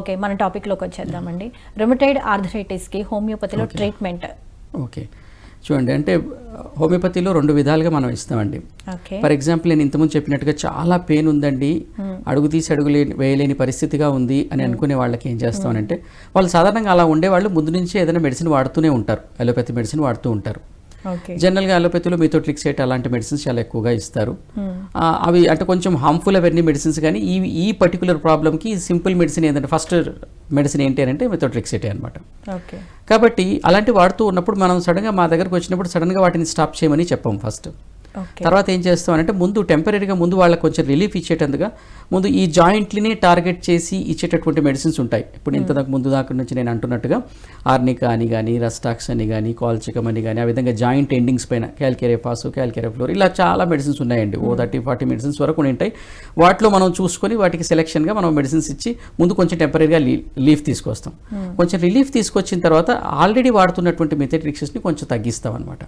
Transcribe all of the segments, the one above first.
Okay, మన టాపిక్లోకి వచ్చేద్దామండి. Rheumatoid ఆర్థరైటిస్కి హోమియోపతిలో ట్రీట్మెంట్. ఓకే, చూడండి, అంటే హోమియోపతిలో 2 విధాలుగా మనం ఇస్తామండి. ఫర్ ఎగ్జాంపుల్, నేను ఇంతకుముందు చెప్పినట్టుగా చాలా పెయిన్ ఉందండి, అడుగు తీసి వేయలేని పరిస్థితిగా ఉంది అని అనుకునే వాళ్ళకి ఏం చేస్తామనంటే, వాళ్ళు సాధారణంగా అలా ఉండేవాళ్ళు ముందు నుంచి ఏదైనా మెడిసిన్ వాడుతూనే ఉంటారు, అలోపతి మెడిసిన్ వాడుతూ ఉంటారు. జనరల్గా అలోపతిలో మిథోట్రిక్సేట్ అలాంటి మెడిసిన్స్ చాలా ఎక్కువగా ఇస్తారు. అవి అంటే కొంచెం హార్మ్ఫుల్ అవన్నీ మెడిసిన్స్, కానీ ఈ పర్టికులర్ ప్రాబ్లమ్కి సింపుల్ మెడిసిన్ ఏంటంటే ఫస్ట్ మెడిసిన్ ఏంటి అని అంటే మిథోట్రిక్సేటే అనమాట. కాబట్టి అలాంటి వాడుతూ ఉన్నప్పుడు మనం సడన్గా మా దగ్గరకు వచ్చినప్పుడు సడన్గా వాటిని స్టాప్ చేయమని చెప్పాం ఫస్ట్. తర్వాత ఏం చేస్తామనంటే ముందు టెంపరీగా ముందు వాళ్ళకి కొంచెం రిలీఫ్ ఇచ్చేటందుగా ముందు ఈ జాయింట్లని టార్గెట్ చేసి ఇచ్చేటటువంటి మెడిసిన్స్ ఉంటాయి. ఇప్పుడు ఇంతకు ముందు దాకా నుంచి నేను అంటున్నట్టుగా ఆర్నికా అని కానీ, రస్టాక్స్ అని కానీ, కాల్చికమ్ అని కానీ, ఆ విధంగా జాయింట్ ఎండింగ్స్ పైన క్యాల్కేరేఫాస్, క్యాల్కేరేఫ్లోర్, ఇలా చాలా మెడిసిన్స్ ఉన్నాయండి. 30-40 మెడిసిన్స్ వరకు ఉంటాయి. వాటిలో మనం చూసుకొని వాటికి సెలెక్షన్గా మనం మెడిసిన్స్ ఇచ్చి ముందు కొంచెం టెంపరీగా రిలీఫ్ తీసుకొస్తాం. కొంచెం రిలీఫ్ తీసుకొచ్చిన తర్వాత ఆల్రెడీ వాడుతున్నటువంటి మిథోట్రిక్సేట్ని కొంచెం తగ్గిస్తాం అనమాట.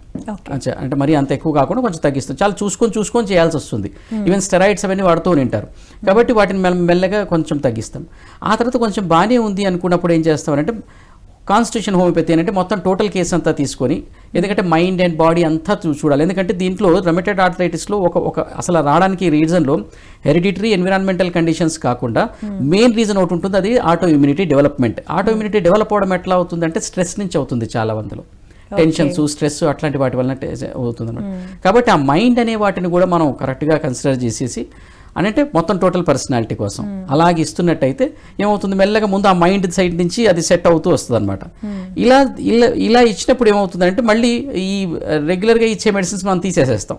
అంటే మరి అంత ఎక్కువ కాకుండా కొంచెం తగ్గిస్తాం. చాలా చూసుకొని చేయాల్సి వస్తుంది. ఈవెన్ స్టెరాయిడ్స్ అవన్నీ వాడుతూ ఉంటారు కాబట్టి వాటిని మెల్లగా కొంచెం తగ్గిస్తాం. ఆ తర్వాత కొంచెం బాగానే ఉంది అనుకున్నప్పుడు ఏం చేస్తామంటే కాన్స్టిట్యూషన్ హోమియోపతి అంటే మొత్తం టోటల్ కేసు అంతా తీసుకొని, ఎందుకంటే మైండ్ అండ్ బాడీ అంతా చూడాలి. ఎందుకంటే దీంట్లో రుమటైడ్ ఆర్థరైటిస్లో ఒక అసలు రావడానికి రీజన్లో హెరిడిటరీ ఎన్విరాన్మెంటల్ కండిషన్స్ కాకుండా మెయిన్ రీజన్ ఒకటి ఉంటుంది, అది auto immunity development. Auto immunity develop అవడం ఎట్లా అవుతుందంటే స్ట్రెస్ నుంచి అవుతుంది. చాలా మందిలో టెన్షన్స్, స్ట్రెస్ అట్లాంటి వాటి వలన అవుతుంది అన్నమాట. కాబట్టి ఆ మైండ్ అనే వాటిని కూడా మనం కరెక్ట్గా కన్సిడర్ చేసేసి అంటే మొత్తం టోటల్ పర్సనాలిటీ కోసం అలాగే ఇస్తున్నట్టయితే ఏమవుతుంది, మెల్లగా ముందు ఆ మైండ్ సైడ్ నుంచి అది సెట్ అవుతూ వస్తుంది అనమాట. ఇలా ఇచ్చినప్పుడు ఏమవుతుందంటే మళ్ళీ ఈ రెగ్యులర్గా ఇచ్చే మెడిసిన్స్ మనం తీసేసేస్తాం.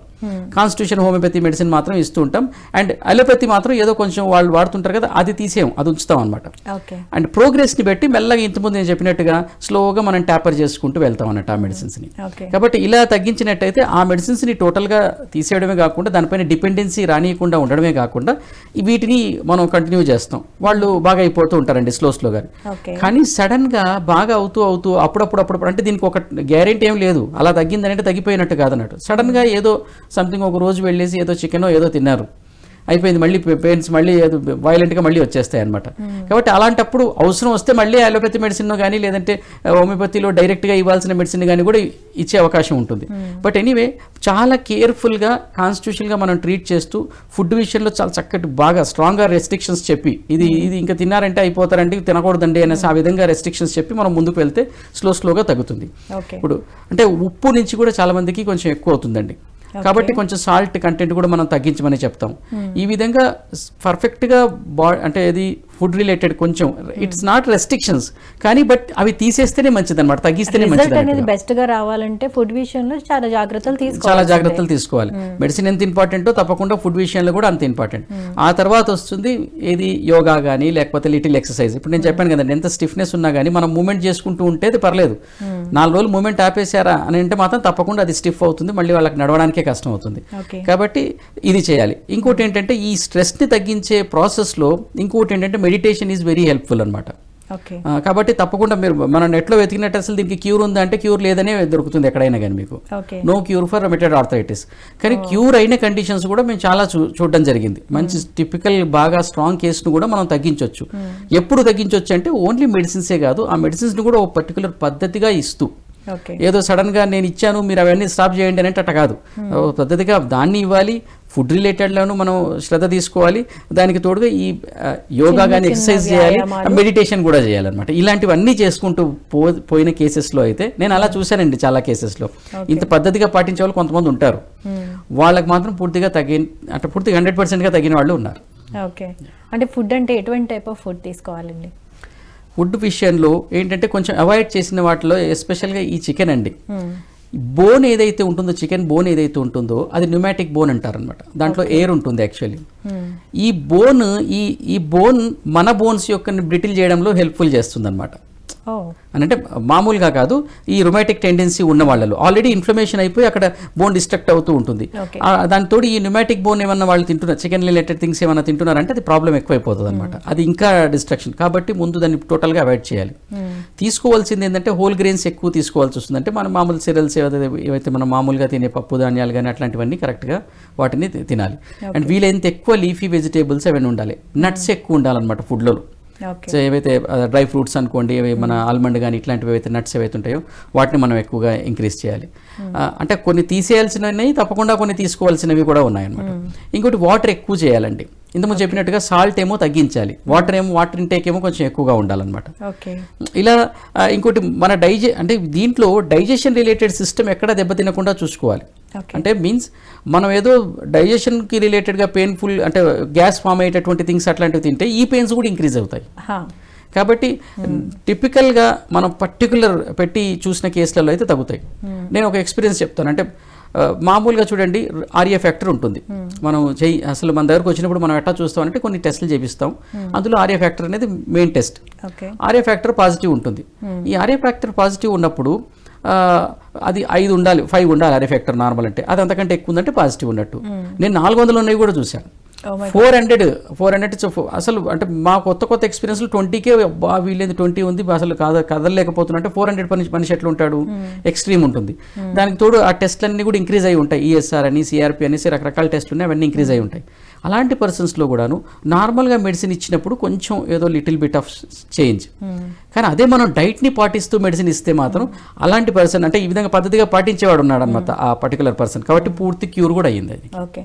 కాన్స్టిట్యూషన్ హోమియోపతి మెడిసిన్ మాత్రం ఇస్తూ ఉంటాం. అండ్ అలోపతి మాత్రం ఏదో కొంచెం వాళ్ళు వాడుతుంటారు కదా, అది తీసేయం, అది ఉంచుతాం అనమాట. అండ్ ప్రోగ్రెస్ని బట్టి మెల్లగా ఇంతకుముందు నేను చెప్పినట్టుగా స్లోగా మనం ట్యాపర్ చేసుకుంటూ వెళ్తాం అన్నట్టు ఆ మెడిసిన్స్ని. కాబట్టి ఇలా తగ్గించినట్టయితే ఆ మెడిసిన్స్ని టోటల్గా తీసేయడమే కాకుండా దానిపైన డిపెండెన్సీ రానియకుండా ఉండడమే కాకుండా వీటిని మనం కంటిన్యూ చేస్తాం. వాళ్ళు బాగా అయిపోతూ ఉంటారండి స్లోగా. కానీ సడన్గా బాగా అవుతూ అప్పుడప్పుడు అంటే దీనికి ఒక గ్యారెంటీ ఏం లేదు, అలా తగ్గిందంటే తగ్గిపోయినట్టు కాదన్నట్టు. సడన్గా ఏదో సంథింగ్ ఒక రోజు వెళ్ళేసి ఏదో చికెనో ఏదో తిన్నారు, అయిపోయింది, మళ్ళీ పెయిన్స్ మళ్ళీ వైలెంట్గా మళ్ళీ వచ్చేస్తాయి అనమాట. కాబట్టి అలాంటప్పుడు అవసరం వస్తే మళ్ళీ అలోపతి మెడిసిన్ కానీ లేదంటే హోమియోపతిలో డైరెక్ట్గా ఇవ్వాల్సిన మెడిసిన్ కానీ కూడా ఇచ్చే అవకాశం ఉంటుంది. బట్ ఎనీవే చాలా కేర్ఫుల్గా కాన్స్టిట్యూషన్గా మనం ట్రీట్ చేస్తూ ఫుడ్ విషయంలో చాలా చక్కటి బాగా స్ట్రాంగ్గా రెస్ట్రిక్షన్స్ చెప్పి ఇది ఇంకా తిన్నారంటే అయిపోతారంటే తినకూడదండి అనేసి ఆ విధంగా రెస్ట్రిక్షన్స్ చెప్పి మనం ముందుకు వెళ్తే స్లోగా తగ్గుతుంది. ఇప్పుడు అంటే ఉప్పు నుంచి కూడా చాలా మందికి కొంచెం ఎక్కువ అవుతుందండి, కాబట్టి కొంచెం సాల్ట్ కంటెంట్ కూడా మనం తగ్గించమని చెప్తాం. ఈ విధంగా పర్ఫెక్ట్గా అంటే ఇది ఫుడ్ రిలేటెడ్ కొంచెం ఇట్స్ నాట్ రెస్ట్రిక్షన్స్, కానీ బట్ అవి తీసేస్తేనే మంచిది అనమాట, తగ్గిస్తేనే మంచిది. బెస్ట్ గా రావాలంటే ఫుడ్ విషయంలో చాలా జాగ్రత్తలు తీసుకోవాలి. మెడిసిన్ ఎంత ఇంపార్టెంటో తప్పకుండా ఫుడ్ విషయంలో కూడా అంత ఇంపార్టెంట్. ఆ తర్వాత వస్తుంది ఏది యోగా కానీ లేకపోతే లిటిల్ ఎక్సర్సైజ్. ఇప్పుడు నేను చెప్పాను కదండి, ఎంత స్టిఫ్నెస్ ఉన్నా కానీ మనం మూమెంట్ చేసుకుంటూ ఉంటే పర్లేదు. 4 రోజులు మూమెంట్ ఆపేశారా అని అంటే మాత్రం తప్పకుండా అది స్టిఫ్ అవుతుంది, మళ్ళీ వాళ్ళకి నడవడానికి కష్టం అవుతుంది. కాబట్టి ఇది చేయాలి. ఇంకోటి ఏంటంటే ఈ స్ట్రెస్ని తగ్గించే ప్రాసెస్లో ఇంకోటి ఏంటంటే మెడిటేషన్ ఈజ్ వెరీ హెల్ప్ఫుల్ అనమాట. కాబట్టి తప్పకుండా మీరు మన నెట్లో వెతికినట్టు అసలు దీనికి క్యూర్ ఉందా అంటే క్యూర్ లేదనే దొరుకుతుంది ఎక్కడైనా కానీ మీకు, no cure for rheumatoid arthritis. కానీ క్యూర్ అయిన కండిషన్స్ కూడా మేము చాలా చూడడం జరిగింది. మంచి టిపికల్ బాగా స్ట్రాంగ్ కేసును కూడా మనం తగ్గించవచ్చు. ఎప్పుడు తగ్గించవచ్చు అంటే ఓన్లీ మెడిసిన్సే కాదు, ఆ మెడిసిన్స్ని కూడా ఒక పర్టికులర్ పద్ధతిగా ఇస్తూ, ఏదో సడన్గా నేను ఇచ్చాను మీరు అవన్నీ స్టాప్ చేయండి అంటే అట్ట కాదు, పద్ధతిగా దాన్ని ఇవ్వాలి. ఫుడ్ రిలేటెడ్లోనూ మనం శ్రద్ధ తీసుకోవాలి, దానికి తోడుగా ఈ యోగా కానీ ఎక్సర్సైజ్ చేయాలి, మెడిటేషన్ కూడా చేయాలన్నమాట. ఇలాంటివన్నీ చేసుకుంటూ పోయిన కేసెస్లో అయితే నేను అలా చూశానండి. చాలా కేసెస్లో ఇంత పద్ధతిగా పాటించే వాళ్ళు కొంతమంది ఉంటారు, వాళ్ళకి మాత్రం పూర్తిగా 100%గా తగ్గిన వాళ్ళు ఉన్నారు. ఓకే, అంటే ఫుడ్ అంటే ఎటువంటి టైప్ ఆఫ్ ఫుడ్ తీసుకోవాలండి? ఫుడ్ విషయంలో ఏంటంటే కొంచెం అవాయిడ్ చేసిన వాటిలో ఎస్పెషల్గా ఈ చికెన్ అండి. బోన్ ఏదైతే ఉంటుందో, చికెన్ బోన్ ఏదైతే ఉంటుందో అది న్యూమాటిక్ బోన్ అంటారనమాట. దాంట్లో ఎయిర్ ఉంటుంది యాక్చువల్లీ. ఈ బోన్ మన బోన్స్ యొక్క బ్రిటిల్ చేయడంలో హెల్ప్ఫుల్ చేస్తుంది అనమాట. అని అంటే మామూలుగా కాదు, ఈ రుమాటిక్ టెండెన్సీ ఉన్న వాళ్ళలో ఆల్రెడీ ఇన్ఫ్లమేషన్ అయిపోయి అక్కడ బోన్ డిస్ట్రక్ట్ అవుతూ ఉంటుంది. దానితో ఈ న్యూమాటిక్ బోన్ ఏమన్నా వాళ్ళు తింటున్నారు, చికెన్ రిలేటెడ్ థింగ్స్ ఏమన్నా తింటున్నారంటే అది ప్రాబ్లం ఎక్కువైపోతుంది అనమాట. అది ఇంకా డిస్ట్రక్షన్. కాబట్టి ముందు దాన్ని టోటల్గా అవాయిడ్ చేయాలి. తీసుకోవాల్సింది ఏంటంటే హోల్ గ్రెయిన్స్ ఎక్కువ తీసుకోవాల్సి వస్తుంది. అంటే మన మామూలు సిరియల్స్ ఏవైతే మనం మామూలుగా తినే పప్పు ధాన్యాలు కానీ అట్లాంటివన్నీ కరెక్ట్గా వాటిని తినాలి. అండ్ వీలైనంత ఎక్కువ లీఫీ వెజిటేబుల్స్ అవన్నీ ఉండాలి. నట్స్ ఎక్కువ ఉండాలన్నమాట ఫుడ్లో. ఓకే సో ఏవైతే డ్రై ఫ్రూట్స్ అనుకోండి, ఏవి మన ఆల్మండ్ కానీ ఇట్లాంటివి ఏవైతే నట్స్ ఏవైతే ఉంటాయో వాటిని మనం ఎక్కువగా ఇంక్రీజ్ చేయాలి. అంటే కొన్ని తీసేయాల్సినవి తప్పకుండా కొన్ని తీసుకోవాల్సినవి కూడా ఉన్నాయన్నమాట. ఇంకోటి వాటర్ ఎక్కువ చేయాలండి. ఇంతకుముందు చెప్పినట్టుగా సాల్ట్ ఏమో తగ్గించాలి, వాటర్ ఇంటేక్ ఏమో కొంచెం ఎక్కువగా ఉండాలన్నమాట. ఓకే ఇలా ఇంకోటి మన అంటే దీంట్లో డైజెషన్ రిలేటెడ్ సిస్టమ్ ఎక్కడ దెబ్బతినకుండా చూసుకోవాలి. అంటే మీన్స్ మనం ఏదో డైజెషన్కి రిలేటెడ్గా పెయిన్ఫుల్ అంటే గ్యాస్ ఫామ్ అయ్యేటటువంటి థింగ్స్ అట్లాంటివి తింటే ఈ పెయిన్స్ కూడా ఇంక్రీజ్ అవుతాయి. కాబట్టి టిపికల్గా మనం పర్టికులర్ పెట్టి చూసిన కేసులలో అయితే తగ్గుతాయి. నేను ఒక ఎక్స్పీరియన్స్ చెప్తాను. అంటే మామూలుగా చూడండి, ఆర్ఏ ఫ్యాక్టర్ ఉంటుంది. మనం అసలు మన దగ్గరకు వచ్చినప్పుడు మనం ఎట్లా చూస్తామంటే కొన్ని టెస్టులు చేపిస్తాం. అందులో ఆర్ఏ ఫ్యాక్టర్ అనేది main test. RA factor positive ఉంటుంది. ఈ ఆర్ఏ ఫ్యాక్టర్ పాజిటివ్ ఉన్నప్పుడు అది 5 ఉండాలి, 5 ఉండాలి ఆర్ఏ ఫ్యాక్టర్ నార్మల్ అంటే. అది అంతకంటే ఎక్కువ ఉందంటే పాజిటివ్ ఉన్నట్టు. నేను 400 ఉన్నవి కూడా చూశాను. 400 అసలు అంటే మా కొత్త ఎక్స్పీరియన్స్లో 20కే వీళ్ళేది 20 ఉంది అసలు కదలలేకపోతున్నా. 400 మనిషి ఎట్లా ఉంటాడు, ఎక్స్ట్రీమ్ ఉంటుంది. దానికి తోడు ఆ టెస్ట్లన్నీ కూడా ఇంక్రీజ్ అయి ఉంటాయి. ఈఎస్ఆర్ అని, సిఆర్పి అనేసి రకరకాల టెస్ట్లు ఉన్నాయి, అవన్నీ ఇంక్రీజ్ అయి ఉంటాయి. అలాంటి పర్సన్స్లో కూడాను నార్మల్గా మెడిసిన్ ఇచ్చినప్పుడు కొంచెం ఏదో లిటిల్ బిట్ ఆఫ్ చేంజ్. కానీ అదే మనం డైట్ని పాటిస్తూ మెడిసిన్ ఇస్తే మాత్రం అలాంటి పర్సన్ అంటే ఈ విధంగా పద్ధతిగా పాటించేవాడు ఉన్నాడు అనమాట ఆ పర్టికులర్ పర్సన్. కాబట్టి పూర్తి క్యూర్ కూడా అయ్యింది అది. ఓకే.